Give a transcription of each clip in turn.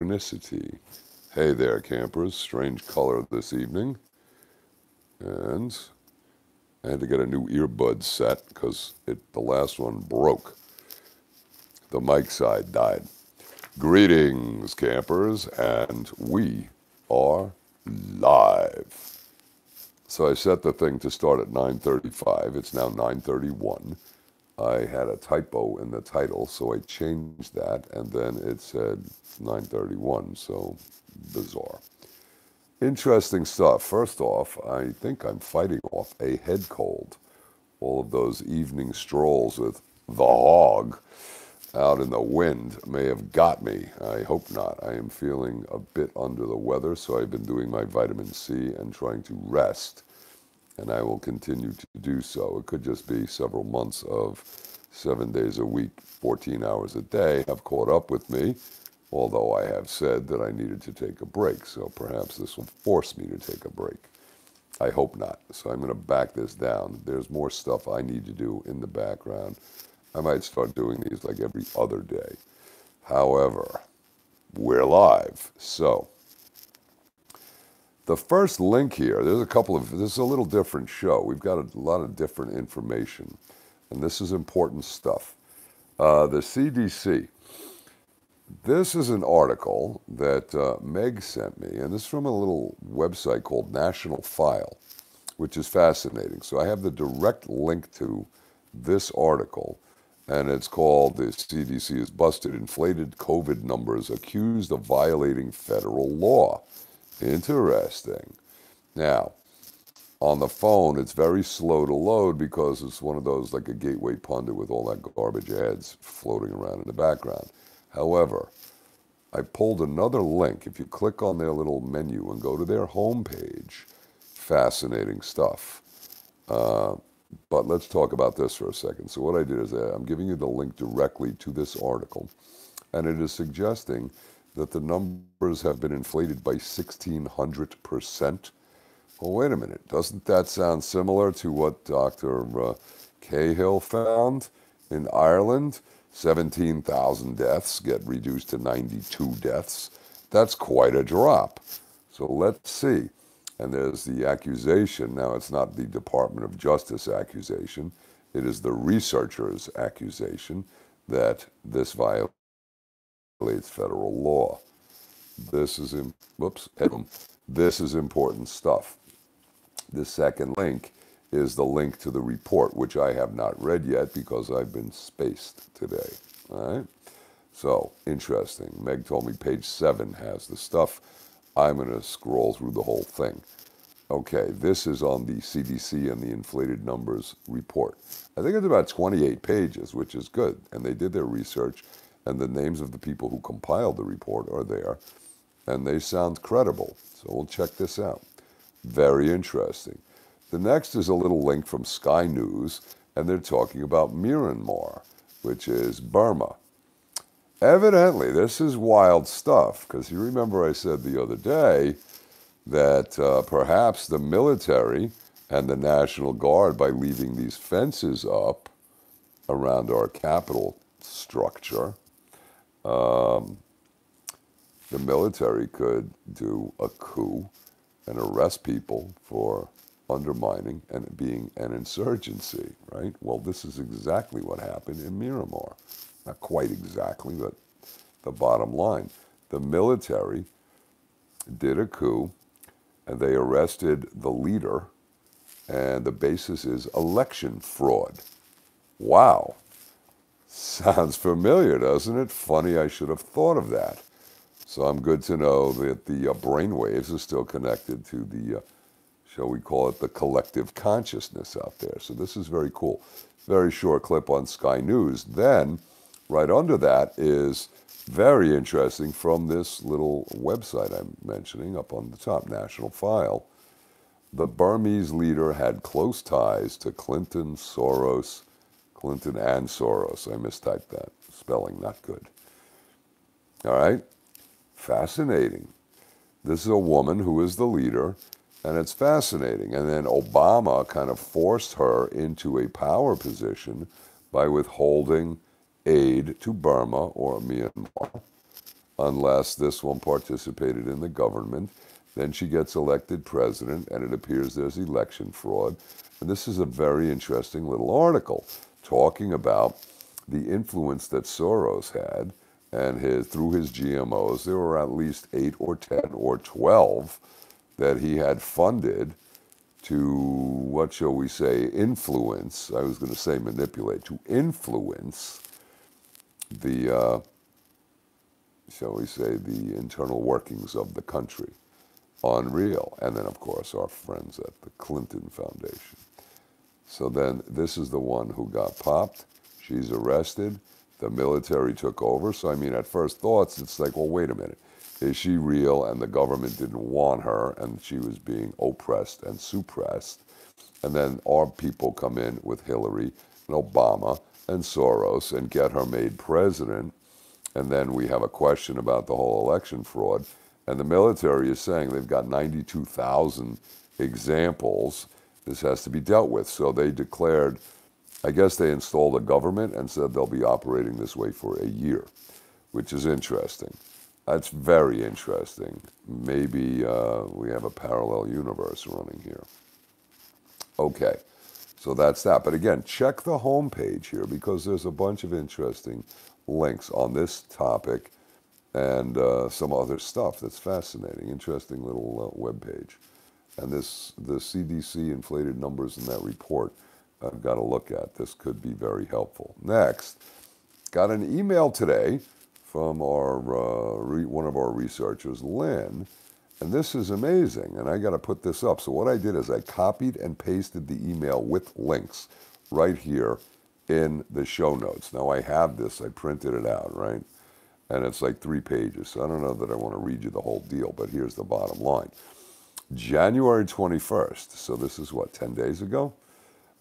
synchronicity. Hey there, campers. Strange color this evening. And I had to get a new earbud set because the last one broke. The mic side died. Greetings, campers, and we are live. So I set the thing to start at 9:35. It's now 9:31. I had a typo in the title, so I changed that, and then it said 9:31, so bizarre. Interesting stuff. First off, I think I'm fighting off a head cold. All of those evening strolls with the hog out in the wind may have got me. I hope not. I am feeling a bit under the weather, so I've been doing my vitamin C and trying to rest, and I will continue to do so. It could just be several months of 7 days a week, 14 hours a day have caught up with me, although I have said that I needed to take a break, so perhaps this will force me to take a break. I hope not, so I'm going to back this down. There's more stuff I need to do in the background. I might start doing these like every other day. However, we're live, so the first link here, this is a little different show. We've got a lot of different information, and this is important stuff. The CDC. This is an article that Meg sent me, and this is from a little website called National File, which is fascinating. So I have the direct link to this article, and it's called "The CDC has busted inflated COVID numbers accused of violating federal law." Interesting. Now, on the phone, it's very slow to load because it's one of those, like a gateway pundit with all that garbage ads floating around in the background. However, I pulled another link. If you click on their little menu and go to their homepage, fascinating stuff. But let's talk about this for a second. So what I did is I'm giving you the link directly to this article, and it is suggesting that the numbers have been inflated by 1,600%. Well, wait a minute. Doesn't that sound similar to what Dr. Cahill found in Ireland? 17,000 deaths get reduced to 92 deaths. That's quite a drop. So let's see. And there's the accusation. Now, it's not the Department of Justice accusation. It is the researchers' accusation that this violates federal law. This is this is important stuff. The second link is the link to the report, which I have not read yet because I've been spaced today. All right? So, interesting. Meg told me page 7 has the stuff. I'm going to scroll through the whole thing. Okay, this is on the CDC and the inflated numbers report. I think it's about 28 pages, which is good. And they did their research, and the names of the people who compiled the report are there, and they sound credible. So we'll check this out. Very interesting. The next is a little link from Sky News, and they're talking about Myanmar, which is Burma. Evidently, this is wild stuff, because you remember I said the other day that perhaps the military and the National Guard, by leaving these fences up around our capital structure, the military could do a coup and arrest people for undermining and being an insurgency, right? Well, this is exactly what happened in Myanmar. Not quite exactly, but the bottom line. The military did a coup, and they arrested the leader, and the basis is election fraud. Wow. Sounds familiar, doesn't it? Funny, I should have thought of that. So I'm good to know that the brain waves are still connected to the, shall we call it, the collective consciousness out there. So this is very cool. Very short clip on Sky News. Then, right under that is very interesting from this little website I'm mentioning up on the top, National File. The Burmese leader had close ties to Clinton and Soros. I mistyped that. Spelling not good. All right. Fascinating. This is a woman who is the leader, and it's fascinating. And then Obama kind of forced her into a power position by withholding aid to Burma or Myanmar. unless this one participated in the government. Then she gets elected president, and it appears there's election fraud. And this is a very interesting little article talking about the influence that Soros had, and through his GMOs, there were at least 8 or 10 or 12 that he had funded to, what shall we say, influence, I was going to say manipulate, to influence the, shall we say, the internal workings of the country. Unreal. And then, of course, our friends at the Clinton Foundation. So then this is the one who got popped. She's arrested. The military took over. So, I mean, at first thoughts, it's like, well, wait a minute. Is she real? And the government didn't want her, and she was being oppressed and suppressed. And then our people come in with Hillary and Obama and Soros and get her made president. And then we have a question about the whole election fraud. And the military is saying they've got 92,000 examples. This has to be dealt with. So they declared, I guess they installed a government and said they'll be operating this way for a year, which is interesting. That's very interesting. Maybe we have a parallel universe running here. Okay, so that's that. But again, check the homepage here because there's a bunch of interesting links on this topic and some other stuff that's fascinating. Interesting little web page. And the CDC inflated numbers in that report I've got to look at. This could be very helpful. Next, got an email today from our one of our researchers, Lynn, and this is amazing, and I got to put this up. So what I did is I copied and pasted the email with links right here in the show notes. Now I have this, I printed it out, right? And it's like 3 pages, so I don't know that I want to read you the whole deal, but here's the bottom line. January 21st, so this is what, 10 days ago?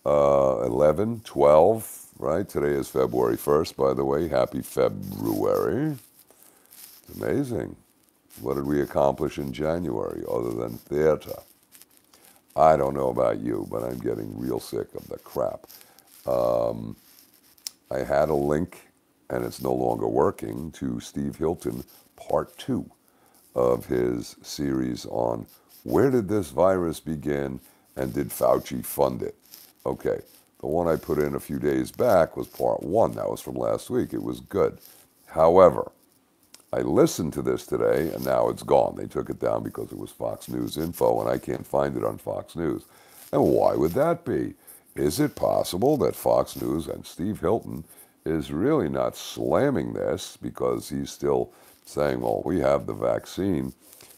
11, 12, right? Today is February 1st, by the way. Happy February. It's amazing. What did we accomplish in January other than theater? I don't know about you, but I'm getting real sick of the crap. I had a link, and it's no longer working, to Steve Hilton, part 2 of his series on where did this virus begin and did Fauci fund it? Okay, the one I put in a few days back was part 1. That was from last week. It was good. However, I listened to this today, and now it's gone. They took it down because it was Fox News info, and I can't find it on Fox News. And why would that be? Is it possible that Fox News and Steve Hilton is really not slamming this because he's still saying, well, we have the vaccine?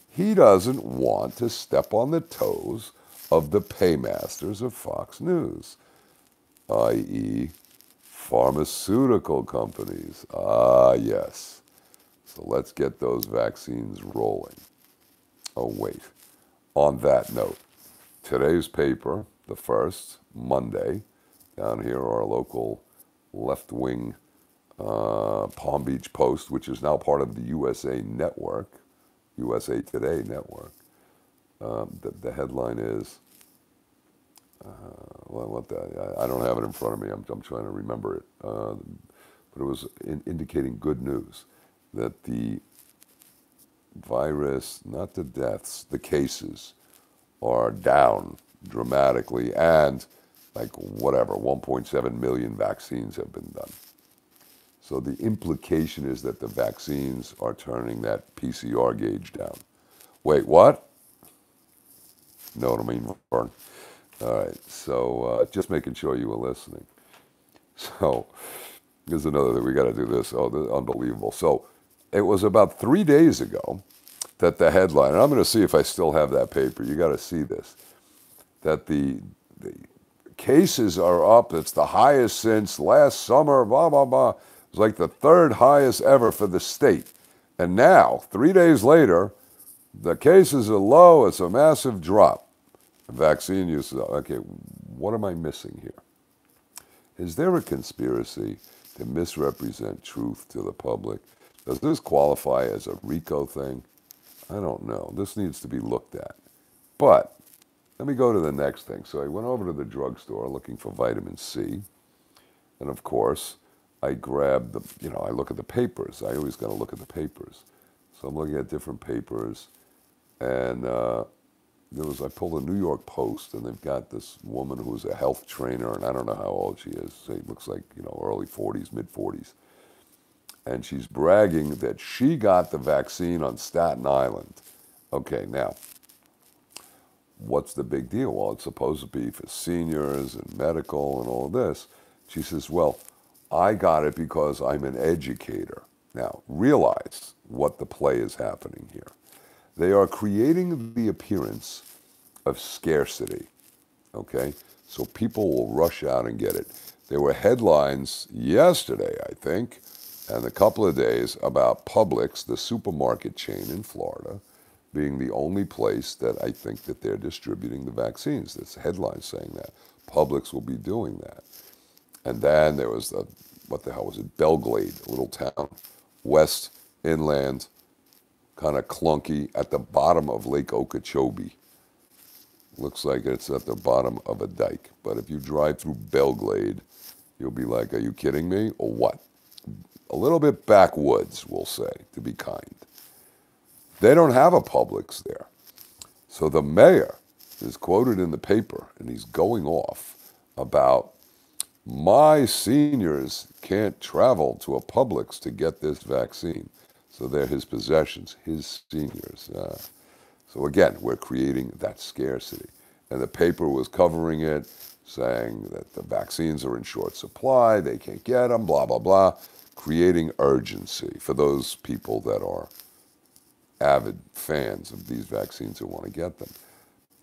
He doesn't want to step on the toes of the paymasters of Fox News, i.e., pharmaceutical companies. Ah, yes. So let's get those vaccines rolling. Oh, wait. On that note, today's paper, the first, Monday, down here, our local left-wing Palm Beach Post, which is now part of the USA Network, USA Today Network. The headline is, I don't have it in front of me. I'm trying to remember it. But it was indicating good news that the virus, not the deaths, the cases are down dramatically, and like whatever, 1.7 million vaccines have been done. So the implication is that the vaccines are turning that PCR gauge down. Wait, what? Know what I mean, Vern? All right, so just making sure you were listening. So here's another thing. We got to do this. Oh, this is unbelievable. So it was about 3 days ago that the headline, and I'm going to see if I still have that paper. You got to see this, that the cases are up. It's the highest since last summer, blah, blah, blah. It was like the 3rd highest ever for the state. And now, 3 days later, the cases are low. It's a massive drop. Vaccine use is up. Okay, what am I missing here? Is there a conspiracy to misrepresent truth to the public? Does this qualify as a RICO thing? I don't know. This needs to be looked at. But let me go to the next thing. So I went over to the drugstore looking for vitamin C. And of course, I grabbed I look at the papers. I always got to look at the papers. So I'm looking at different papers, and I pulled a New York Post, and they've got this woman who's a health trainer, and I don't know how old she is. She looks like, early 40s, mid 40s. And she's bragging that she got the vaccine on Staten Island. Okay, now, what's the big deal? Well, it's supposed to be for seniors and medical and all this. She says, well, I got it because I'm an educator. Now, realize what the play is happening here. They are creating the appearance of scarcity, okay? So people will rush out and get it. There were headlines yesterday, I think, and a couple of days about Publix, the supermarket chain in Florida, being the only place that I think that they're distributing the vaccines. There's headlines saying that. Publix will be doing that. And then there was what the hell was it? Belglade, a little town, west inland, kind of clunky, at the bottom of Lake Okeechobee. Looks like it's at the bottom of a dike. But if you drive through Belglade, you'll be like, are you kidding me, or what? A little bit backwoods, we'll say, to be kind. They don't have a Publix there. So the mayor is quoted in the paper, and he's going off about, my seniors can't travel to a Publix to get this vaccine. So they're his possessions, his seniors. So again, we're creating that scarcity. And the paper was covering it, saying that the vaccines are in short supply, they can't get them, blah, blah, blah, creating urgency for those people that are avid fans of these vaccines who want to get them.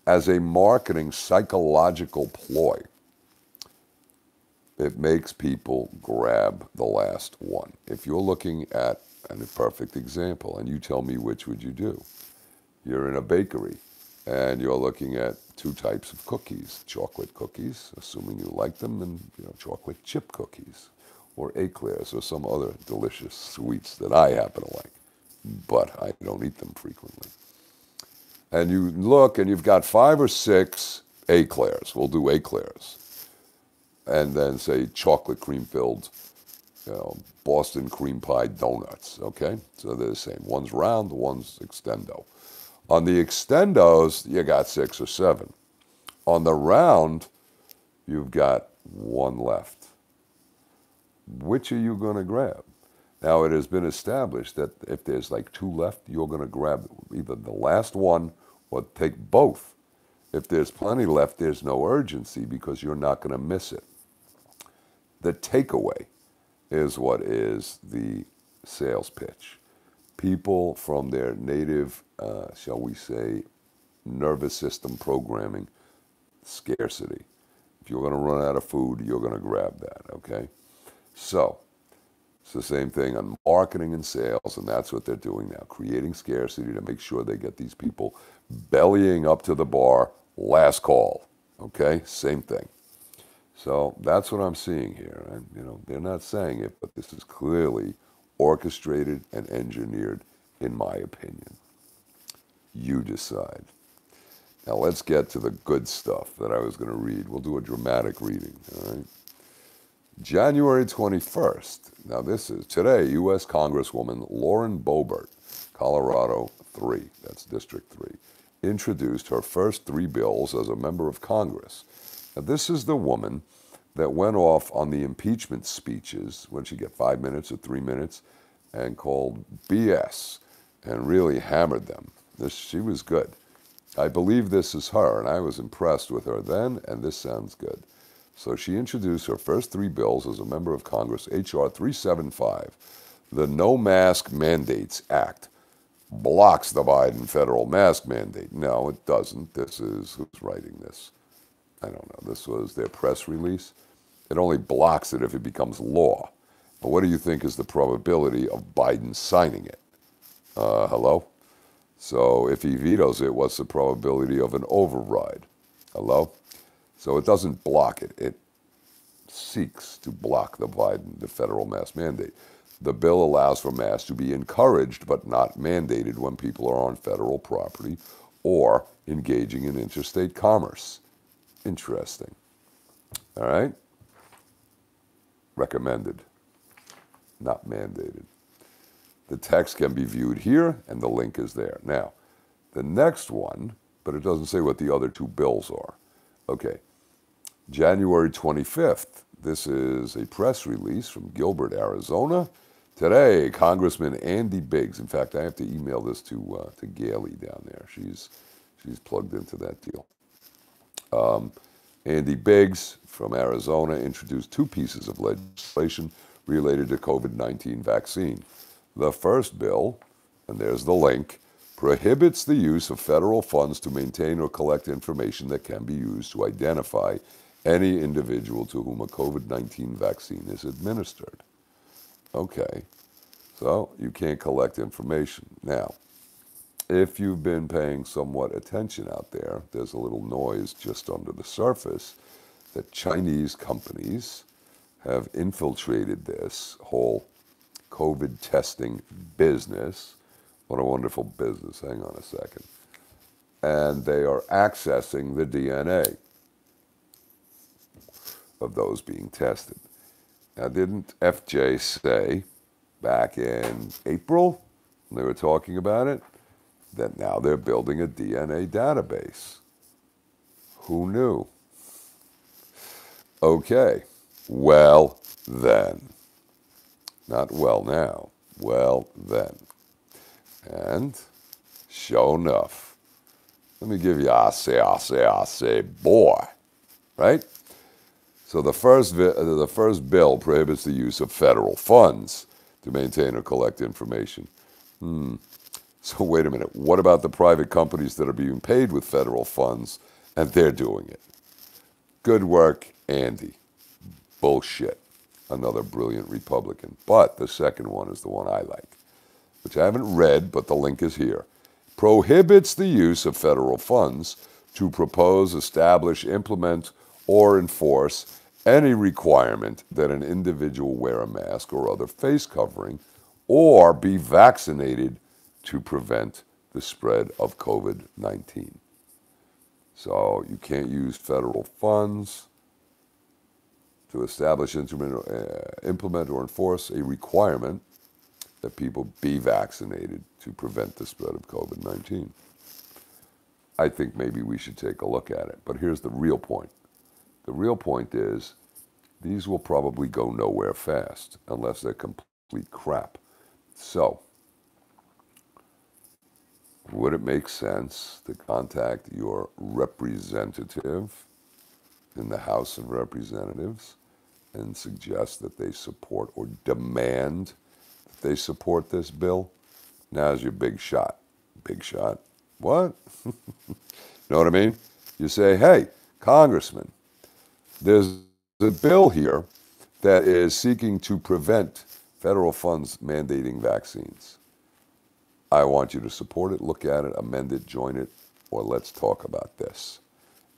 As a marketing psychological ploy, it makes people grab the last one. If you're looking at a perfect example, and you tell me which would you do. You're in a bakery, and you're looking at two types of cookies, chocolate cookies, assuming you like them, and chocolate chip cookies, or eclairs, or some other delicious sweets that I happen to like, but I don't eat them frequently. And you look, and you've got 5 or 6 eclairs. We'll do eclairs. And then, say, chocolate cream-filled, Boston cream pie donuts, okay? So they're the same. One's round, one's extendo. On the extendos, you got 6 or 7. On the round, you've got 1 left. Which are you going to grab? Now, it has been established that if there's like 2 left, you're going to grab either the last one or take both. If there's plenty left, there's no urgency because you're not going to miss it. The takeaway is what is the sales pitch. People from their native, shall we say, nervous system programming, scarcity. If you're going to run out of food, you're going to grab that, okay? So, it's the same thing on marketing and sales, and that's what they're doing now, creating scarcity to make sure they get these people bellying up to the bar, last call, okay? Same thing. So that's what I'm seeing here. And, they're not saying it, but this is clearly orchestrated and engineered, in my opinion. You decide. Now let's get to the good stuff that I was going to read. We'll do a dramatic reading, all right? January 21st. Now this is today, U.S. Congresswoman Lauren Boebert, Colorado 3, that's District 3, introduced her first 3 bills as a member of Congress. Now, this is the woman that went off on the impeachment speeches, when she get 5 minutes or 3 minutes, and called BS, and really hammered them. She was good. I believe this is her, and I was impressed with her then, and this sounds good. So she introduced her first 3 bills as a member of Congress, H.R. 375, the No Mask Mandates Act. Blocks the Biden federal mask mandate. No, it doesn't. This is, who's writing this? I don't know. This was their press release. It only blocks it if it becomes law. But what do you think is the probability of Biden signing it? Hello? So if he vetoes it, what's the probability of an override? Hello? So it doesn't block it. It seeks to block the federal mask mandate. The bill allows for masks to be encouraged but not mandated when people are on federal property or engaging in interstate commerce. Interesting. All right? Recommended, not mandated. The text can be viewed here, and the link is there. Now, the next one, but it doesn't say what the other two bills are. Okay, January 25th. This is a press release from Gilbert, Arizona. Today, Congressman Andy Biggs. In fact, I have to email this to Gailey down there. She's plugged into that deal. Andy Biggs from Arizona introduced two pieces of legislation related to COVID-19 vaccine. The first bill, and there's the link, prohibits the use of federal funds to maintain or collect information that can be used to identify any individual to whom a COVID-19 vaccine is administered. Okay, so you can't collect information. Now, if you've been paying somewhat attention out there, there's a little noise just under the surface that Chinese companies have infiltrated this whole COVID testing business. What a wonderful business. Hang on a second. And they are accessing the DNA of those being tested. Now, didn't FJ say back in April, when they were talking about it, that now they're building a DNA database? Who knew? Okay, well then. Not well now, well then. And sure enough, let me give you I say, boy, right? So the first bill prohibits the use of federal funds to maintain or collect information. So wait a minute, what about the private companies that are being paid with federal funds and they're doing it? Good work, Andy. Bullshit. Another brilliant Republican. But the second one is the one I like, which I haven't read, but the link is here. Prohibits the use of federal funds to propose, establish, implement, or enforce any requirement that an individual wear a mask or other face covering or be vaccinated to prevent the spread of COVID-19. So you can't use federal funds to establish, implement, or enforce a requirement that people be vaccinated to prevent the spread of COVID-19. I think maybe we should take a look at it. But here's the real point. The real point is these will probably go nowhere fast unless they're complete crap. So, would it make sense to contact your representative in the House of Representatives and suggest that they support or demand that they support this bill? Now's your big shot. Big shot? What? Know what I mean? You say, hey, Congressman, there's a bill here that is seeking to prevent federal funds mandating vaccines. I want you to support it, look at it, amend it, join it, or let's talk about this.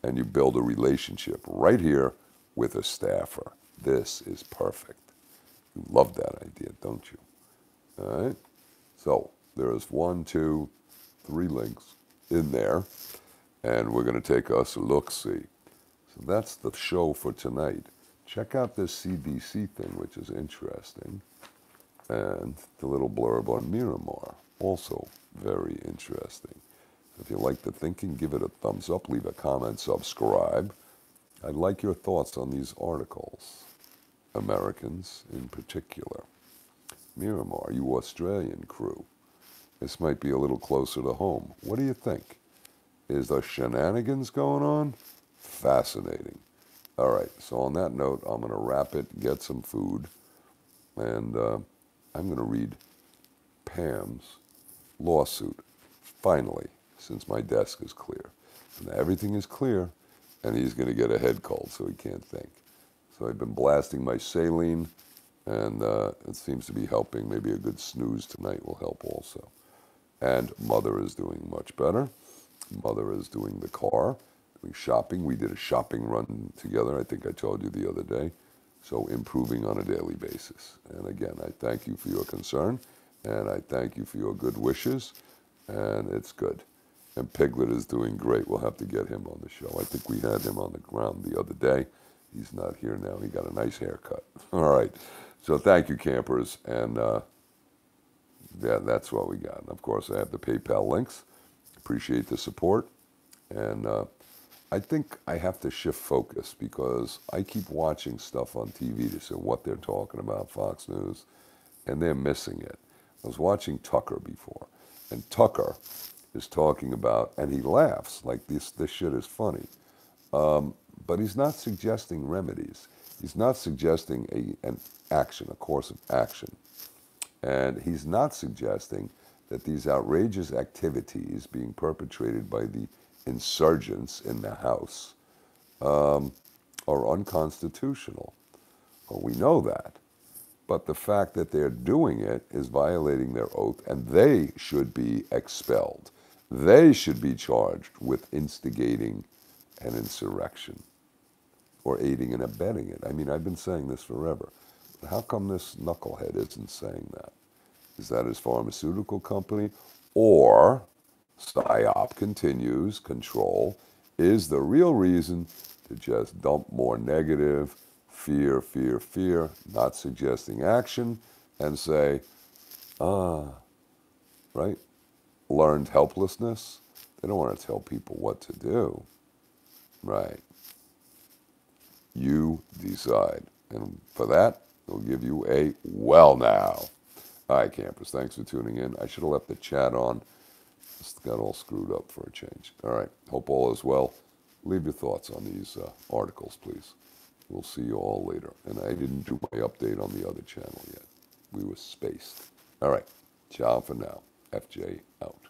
And you build a relationship right here with a staffer. This is perfect. You love that idea, don't you? All right? So there's 1, 2, 3 links in there, and we're going to take us a look-see. So that's the show for tonight. Check out this CDC thing, which is interesting, and the little blurb on Myanmar, also very interesting. If you like the thinking, give it a thumbs up, leave a comment, subscribe. I'd like your thoughts on these articles, Americans in particular. Myanmar, you Australian crew. This might be a little closer to home. What do you think? Is there shenanigans going on? Fascinating. All right, so on that note, I'm going to wrap it, get some food, and I'm going to read Pam's lawsuit, finally, since my desk is clear. And everything is clear, and he's going to get a head cold, so he can't think. So I've been blasting my saline, and it seems to be helping. Maybe a good snooze tonight will help also. And Mother is doing much better. Mother is doing the car, doing shopping. We did a shopping run together, I think I told you the other day. So improving on a daily basis. And again, I thank you for your concern, and I thank you for your good wishes, and it's good. And Piglet is doing great. We'll have to get him on the show. I think we had him on the ground the other day. He's not here now. He got a nice haircut. All right. So thank you, campers, and Yeah, that's what we got. And of course, I have the PayPal links. Appreciate the support. And I think I have to shift focus because I keep watching stuff on TV to see what they're talking about, Fox News, and they're missing it. I was watching Tucker before, and Tucker is talking about, and he laughs like this shit is funny, but he's not suggesting remedies. He's not suggesting an action, a course of action. And he's not suggesting that these outrageous activities being perpetrated by the insurgents in the House are unconstitutional. Well, we know that. But the fact that they're doing it is violating their oath, and they should be expelled. They should be charged with instigating an insurrection or aiding and abetting it. I mean, I've been saying this forever. But how come this knucklehead isn't saying that? Is that his pharmaceutical company? Or PSYOP continues, control, is the real reason to just dump more negative, fear, fear, fear, not suggesting action, and say, right? Learned helplessness. They don't want to tell people what to do. Right. You decide. And for that, they'll give you a well now. All right, campers, thanks for tuning in. I should have left the chat on. Just got all screwed up for a change. All right, hope all is well. Leave your thoughts on these articles, please. We'll see you all later. And I didn't do my update on the other channel yet. We were spaced. All right, ciao for now. FJ out.